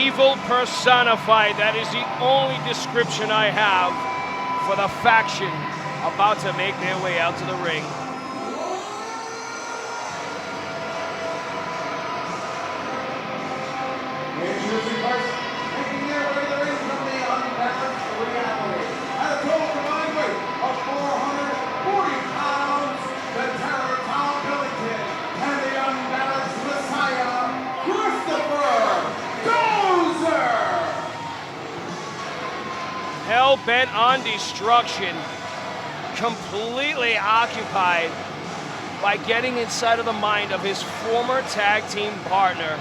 Evil personified. That is the only description I have for the faction about to make their way out to the ring. Introducing first, making their way to the ring from the unbalanced reality. At a total combined weight of 440 pounds, the Terror Tom Billington and the unbalanced Messiah, Christopher Dozer! Hell-bent on destruction, completely occupied by getting inside of the mind of his former tag team partner.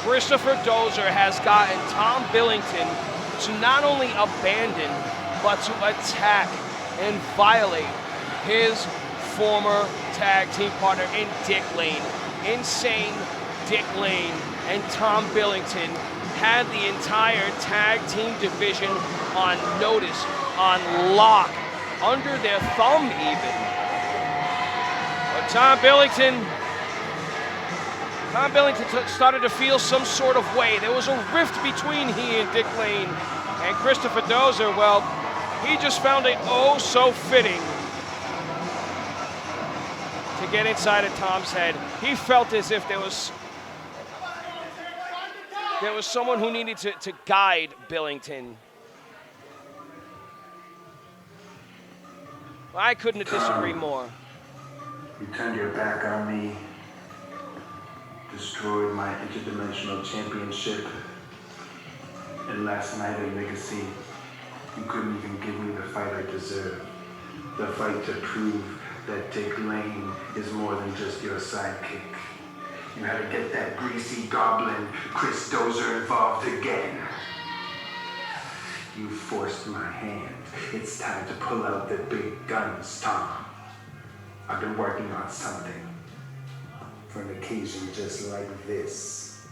Christopher Dozer has gotten Tom Billington to not only abandon, but to attack and violate his former tag team partner in Dick Lane. Insane Dick Lane and Tom Billington had the entire tag team division on notice, on lock, under their thumb even. But Tom Billington started to feel some sort of way. There was a rift between he and Dick Lane. And Christopher Dozer, well, he just found it oh so fitting to get inside of Tom's head. He felt as if there was someone who needed to guide Billington. I couldn't disagree more. You turned your back on me, destroyed my interdimensional championship, and last night at Legacy, you couldn't even give me the fight I deserve. The fight to prove that Dick Lane is more than just your sidekick. You had to get that greasy goblin, Chris Dozer, involved again. You forced my hand. It's time to pull out the big guns, Tom. I've been working on something for an occasion just like this.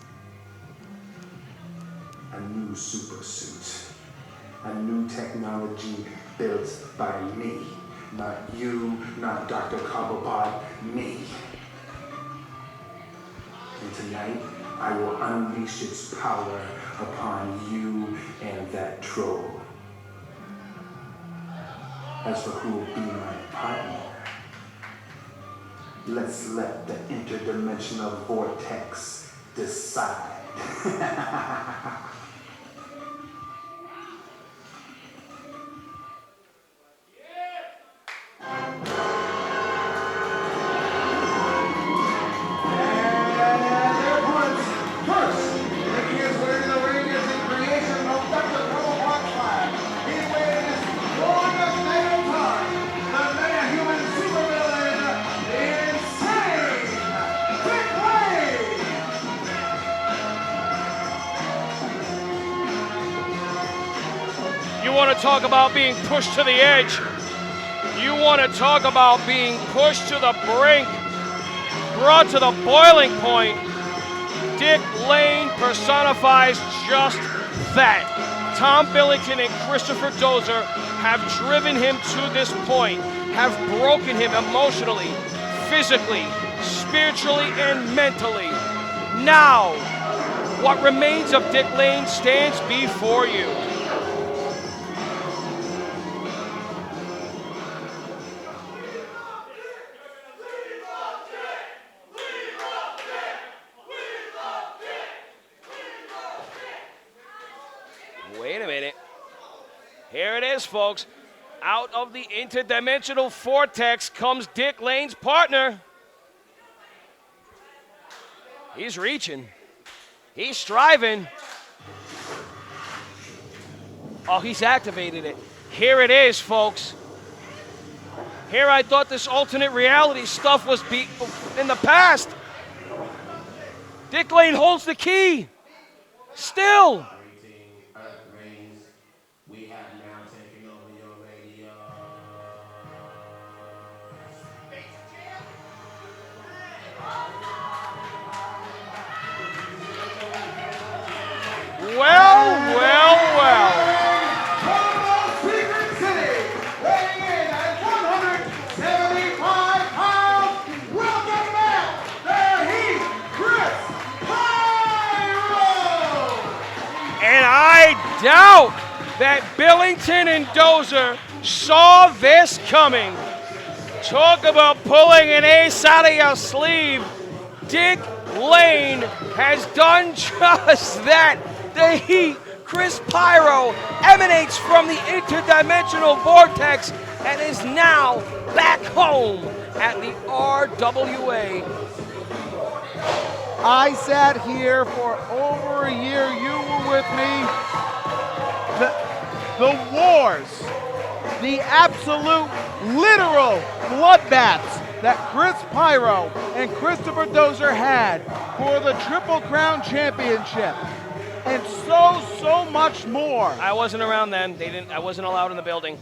A new super suit. A new technology built by me. Not you, not Dr. Cobblepot, me. And tonight, I will unleash its power upon you and that troll. As for who will be my partner, let's let the interdimensional vortex decide. You want to talk about being pushed to the edge. You want to talk about being pushed to the brink, brought to the boiling point. Dick Lane personifies just that. Tom Billington and Christopher Dozer have driven him to this point, have broken him emotionally, physically, spiritually, and mentally. Now, what remains of Dick Lane stands before you. Wait a minute. Here it is, folks. Out of the interdimensional vortex comes Dick Lane's partner. He's reaching. He's striving. Oh, he's activated it. Here it is, folks. Here I thought this alternate reality stuff was in the past. Dick Lane holds the key. Still. Well, well, well. Secret City, weighing in at 175 pounds, welcome back, the Heat, Chris Pyro! doubt that Billington and Dozer saw this coming. Talk about pulling an ace out of your sleeve. Dick Lane has done just that. The heat, Chris Pyro, emanates from the interdimensional vortex and is now back home at the RWA. I sat here for over a year. You were with me. The wars, the absolute literal bloodbaths that Chris Pyro and Christopher Dozer had for the Triple Crown Championship, and so much more. I wasn't around then. I wasn't allowed in the building.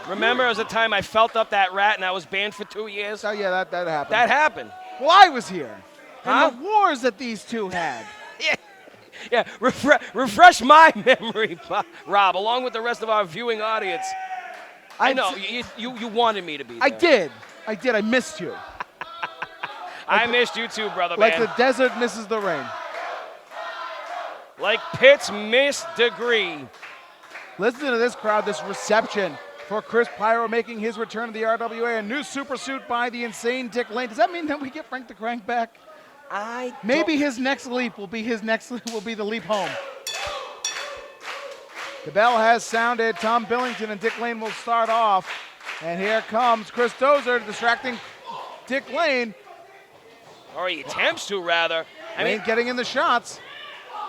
Remember, it was the time I felt up that rat and I was banned for 2 years? Oh yeah, that happened. That happened. Well, I was here. Huh? And the wars that these two had. Yeah. Refresh my memory, Rob, along with the rest of our viewing audience. I know, you wanted me to be there. I did. I missed you. I missed you too, brother, like man. the desert misses the rain. Like Pitt's missed degree. Listen to this crowd, this reception for Chris Pyro making his return to the RWA. A new super suit by the insane Dick Lane. Does that mean that we get Frank the Crank back? Maybe his next leap will be the leap home. The bell has sounded. Tom Billington and Dick Lane will start off. And here comes Chris Dozer distracting Dick Lane. Or he attempts to, rather. Lane getting in the shots.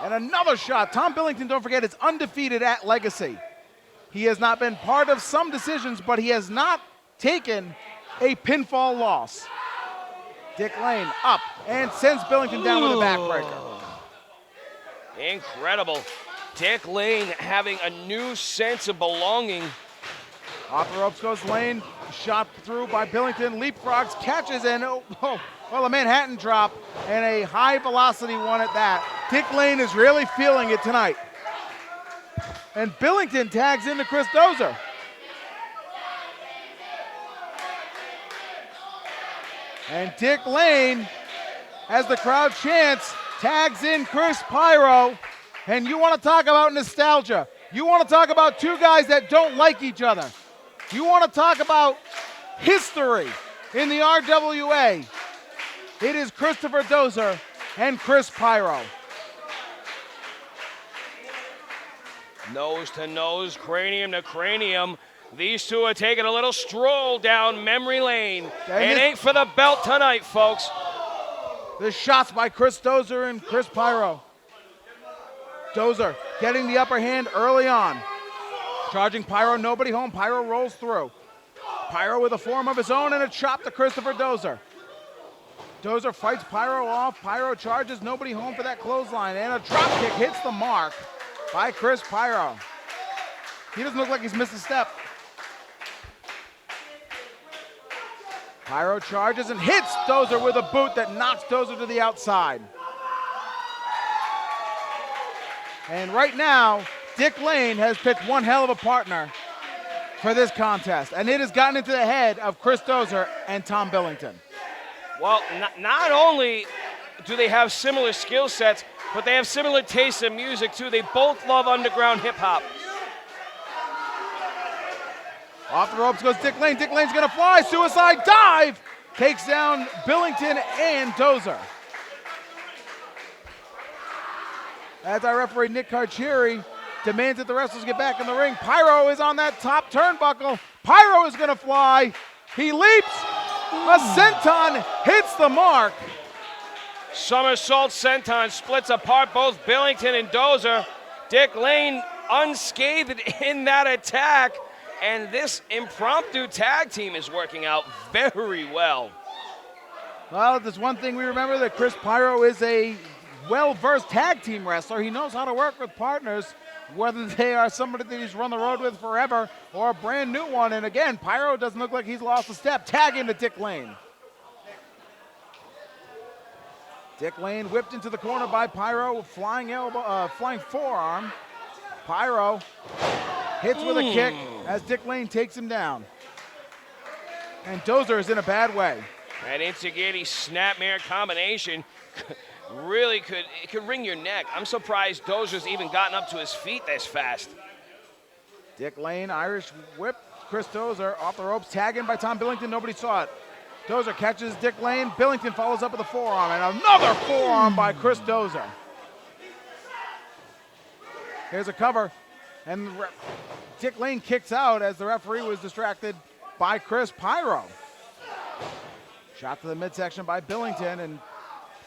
And another shot. Tom Billington, don't forget, is undefeated at Legacy. He has not been part of some decisions, but he has not taken a pinfall loss. Dick Lane up and sends Billington down with a backbreaker. Incredible. Dick Lane having a new sense of belonging. Off the ropes goes Lane, shot through by Billington, leapfrogs, catches, and a Manhattan drop, and a high velocity one at that. Dick Lane is really feeling it tonight. And Billington tags into Chris Dozer. And Dick Lane, as the crowd chants, tags in Chris Pyro. And you want to talk about nostalgia. You want to talk about two guys that don't like each other. You want to talk about history in the RWA. It is Christopher Dozer and Chris Pyro. Nose to nose, cranium to cranium. These two are taking a little stroll down memory lane. It ain't for the belt tonight, folks. The shots by Chris Dozer and Chris Pyro. Dozer getting the upper hand early on. Charging Pyro, nobody home. Pyro rolls through. Pyro with a form of his own and a chop to Christopher Dozer. Dozer fights Pyro off. Pyro charges, nobody home for that clothesline. And a drop kick hits the mark by Chris Pyro. He doesn't look like he's missed a step. Pyro charges and hits Dozer with a boot that knocks Dozer to the outside. And right now, Dick Lane has picked one hell of a partner for this contest. And it has gotten into the head of Chris Dozer and Tom Billington. Well, not only do they have similar skill sets, but they have similar tastes in music too. They both love underground hip hop. Off the ropes goes Dick Lane. Dick Lane's gonna fly, suicide dive! Takes down Billington and Dozer. As our referee Nick Carcieri demands that the wrestlers get back in the ring. Pyro is on that top turnbuckle. Pyro is gonna fly. He leaps. A senton hits the mark. Somersault senton splits apart both Billington and Dozer. Dick Lane unscathed in that attack. And this impromptu tag team is working out very well. Well, there's one thing we remember, that Chris Pyro is a well-versed tag team wrestler. He knows how to work with partners, whether they are somebody that he's run the road with forever or a brand new one. And again, Pyro doesn't look like he's lost a step. Tag into Dick Lane. Dick Lane whipped into the corner by Pyro, flying elbow, flying forearm. Pyro hits with a kick as Dick Lane takes him down. And Dozer is in a bad way. That Insigiti snapmare combination really could wring your neck. I'm surprised Dozer's even gotten up to his feet this fast. Dick Lane, Irish whip. Chris Dozer off the ropes, tag in by Tom Billington. Nobody saw it. Dozer catches Dick Lane. Billington follows up with a forearm, and another forearm by Chris Dozer. Here's a cover, and Dick Lane kicks out as the referee was distracted by Chris Pyro. Shot to the midsection by Billington, and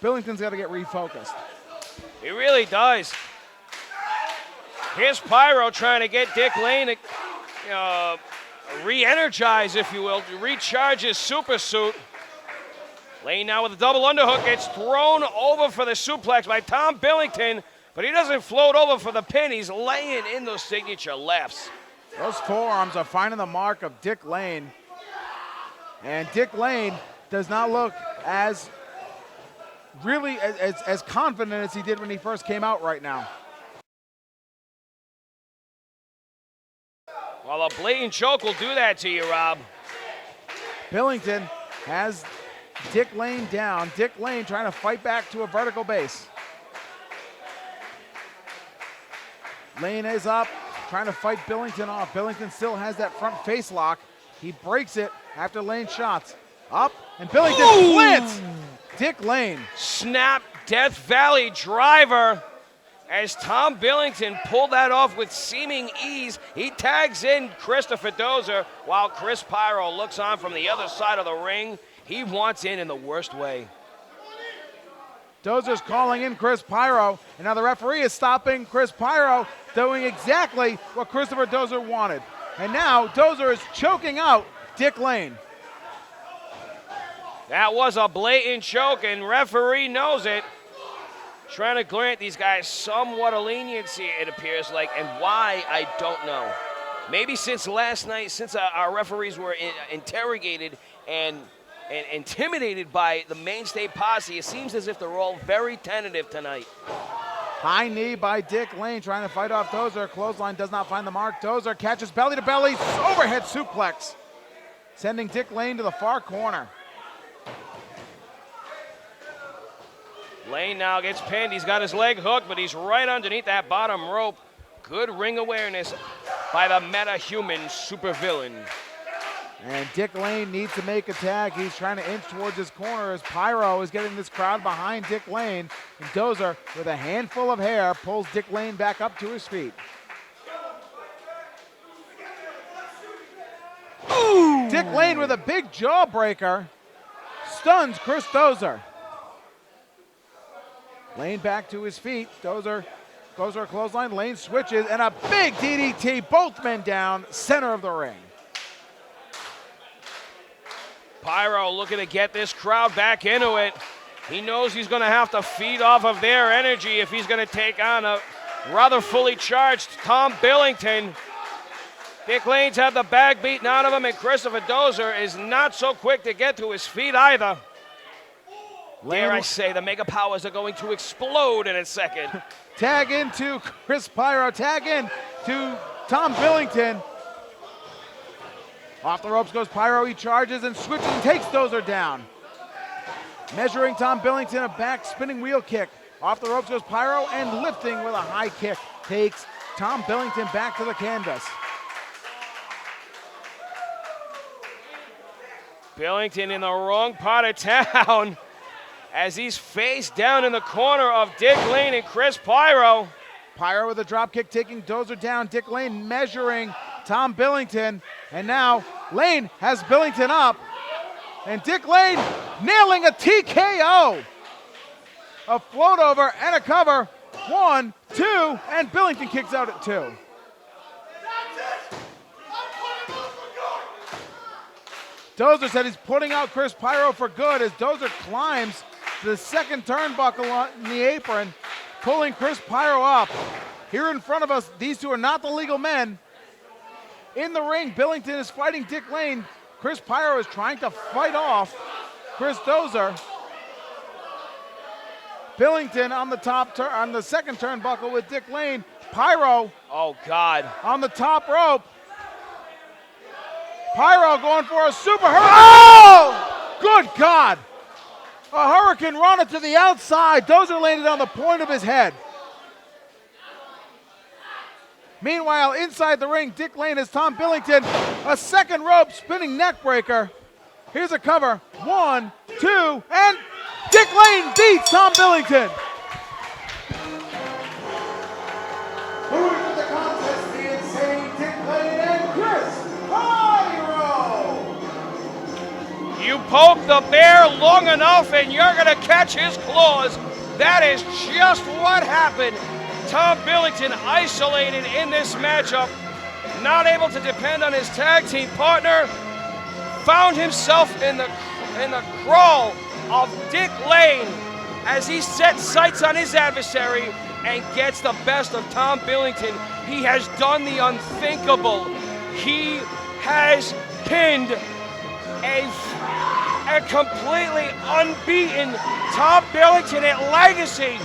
Billington's got to get refocused. He really does. Here's Pyro trying to get Dick Lane to re-energize, if you will, to recharge his super suit. Lane now with a double underhook. Gets thrown over for the suplex by Tom Billington, but he doesn't float over for the pin. He's laying in those signature lefts. Those forearms are finding the mark of Dick Lane. And Dick Lane does not look as confident as he did when he first came out right now. Well, a blatant choke will do that to you, Rob. Billington has Dick Lane down. Dick Lane trying to fight back to a vertical base. Lane is up, trying to fight Billington off. Billington still has that front face lock. He breaks it after Lane shots. Up, and Billington flints. Dick Lane. Snap Death Valley driver. As Tom Billington pulled that off with seeming ease, he tags in Christopher Dozer while Chris Pyro looks on from the other side of the ring. He wants in the worst way. Dozer's calling in Chris Pyro, and now the referee is stopping Chris Pyro, doing exactly what Christopher Dozer wanted. And now Dozer is choking out Dick Lane. That was a blatant choke, and referee knows it. Trying to grant these guys somewhat of leniency, it appears like, and why, I don't know. Maybe since last night, since our referees were interrogated and intimidated by the mainstay posse, it seems as if they're all very tentative tonight. High knee by Dick Lane, trying to fight off Dozer. Clothesline does not find the mark. Dozer catches belly to belly, overhead suplex, sending Dick Lane to the far corner. Lane now gets pinned. He's got his leg hooked, but he's right underneath that bottom rope. Good ring awareness by the meta-human supervillain. And Dick Lane needs to make a tag. He's trying to inch towards his corner as Pyro is getting this crowd behind Dick Lane. And Dozer, with a handful of hair, pulls Dick Lane back up to his feet. Ooh! Dick Lane with a big jawbreaker stuns Chris Dozer. Lane back to his feet. Dozer goes for a clothesline. Lane switches, and a big DDT. Both men down, center of the ring. Pyro looking to get this crowd back into it. He knows he's going to have to feed off of their energy if he's going to take on a rather fully charged Tom Billington. Dick Lane's had the bag beaten out of him, and Christopher Dozer is not so quick to get to his feet either. Dare I say, the Mega Powers are going to explode in a second. Tag into Chris Pyro, tag in to Tom Billington. Off the ropes goes Pyro, he charges and switches and takes Dozer down. Measuring Tom Billington, a back spinning wheel kick. Off the ropes goes Pyro, and lifting with a high kick takes Tom Billington back to the canvas. Billington in the wrong part of town as he's face down in the corner of Dick Lane and Chris Pyro. Pyro with a drop kick taking Dozer down. Dick Lane measuring Tom Billington. And now Lane has Billington up. And Dick Lane nailing a TKO. A float over and a cover. 1, 2, and Billington kicks out at 2. Dozer said he's putting out Chris Pyro for good as Dozer climbs the second turnbuckle in the apron, pulling Chris Pyro up. Here in front of us, these two are not the legal men. In the ring, Billington is fighting Dick Lane. Chris Pyro is trying to fight off Chris Dozer. Billington on the top on the second turnbuckle with Dick Lane. Pyro, oh God, on the top rope. Pyro going for a super hurry. Oh! Good God! A hurricane rana to the outside. Dozer landed on the point of his head. Meanwhile, inside the ring, Dick Lane has Tom Billington. A second rope spinning neck breaker. Here's a cover. 1, 2, and Dick Lane beats Tom Billington. Moving to the contest, the insane Dick Lane and Chris Pyro. You poke the bear long enough and you're going to catch his claws. That is just what happened. Tom Billington isolated in this matchup, not able to depend on his tag team partner, found himself in the crawl of Dick Lane as he set sights on his adversary and gets the best of Tom Billington. He has done the unthinkable. He has pinned a completely unbeaten Tom Billington at Legacy.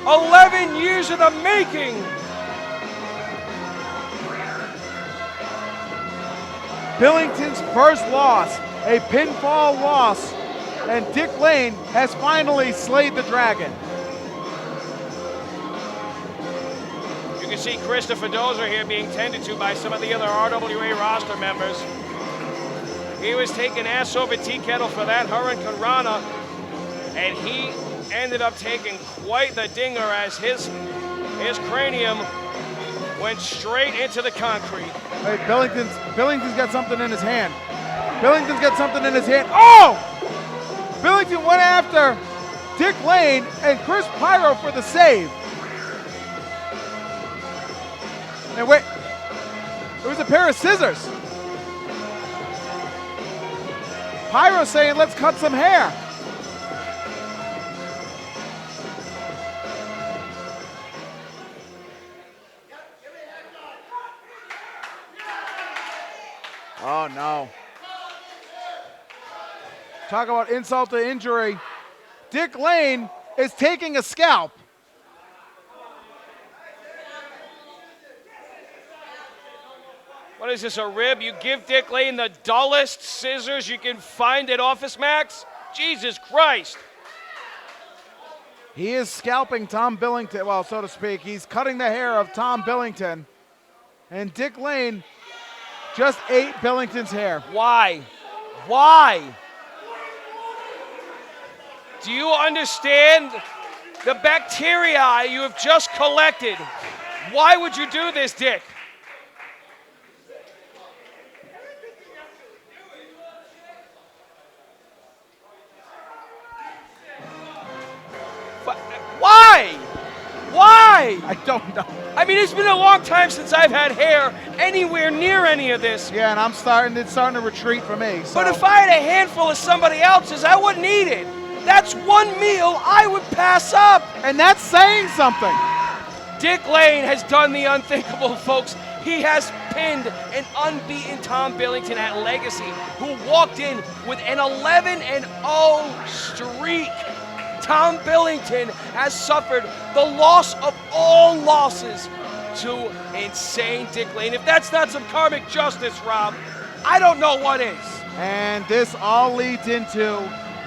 11 years in the making. Billington's first loss, a pinfall loss, and Dick Lane has finally slayed the dragon. You can see Christopher Dozer here being tended to by some of the other RWA roster members. He was taking ass over tea kettle for that Hurricane Rana, and he ended up taking quite the dinger as his cranium went straight into the concrete. Hey, Billington's got something in his hand. Billington's got something in his hand. Oh! Billington went after Dick Lane and Chris Pyro for the save. And wait, it was a pair of scissors. Pyro saying, let's cut some hair. Oh no. Talk about insult to injury. Dick Lane is taking a scalp. What is this, a rib? You give Dick Lane the dullest scissors you can find at Office Max? Jesus Christ. He is scalping Tom Billington, well, so to speak. He's cutting the hair of Tom Billington. And Dick Lane just ate Billington's hair. Why? Why? Do you understand the bacteria you have just collected? Why would you do this, Dick? Why? Why? I don't know. I mean, it's been a long time since I've had hair anywhere near any of this. Yeah, and it's starting to retreat for me. So. But if I had a handful of somebody else's, I wouldn't eat it. That's one meal I would pass up. And that's saying something. Dick Lane has done the unthinkable, folks. He has pinned an unbeaten Tom Billington at Legacy, who walked in with an 11-0 streak. Tom Billington has suffered the loss of all losses to insane Dick Lane. If that's not some karmic justice, Rob, I don't know what is. And this all leads into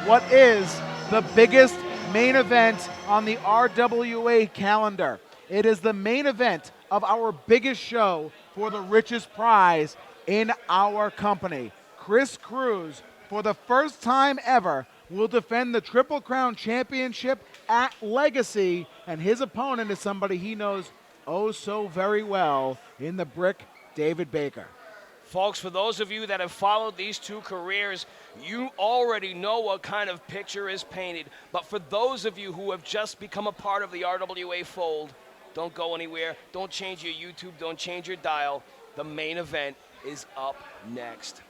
what is the biggest main event on the RWA calendar. It is the main event of our biggest show for the richest prize in our company. Chris Cruz, for the first time ever, will defend the Triple Crown Championship at Legacy, and his opponent is somebody he knows oh so very well in the Brick, David Baker. Folks, for those of you that have followed these two careers, you already know what kind of picture is painted. But for those of you who have just become a part of the RWA fold, don't go anywhere. Don't change your YouTube. Don't change your dial. The main event is up next.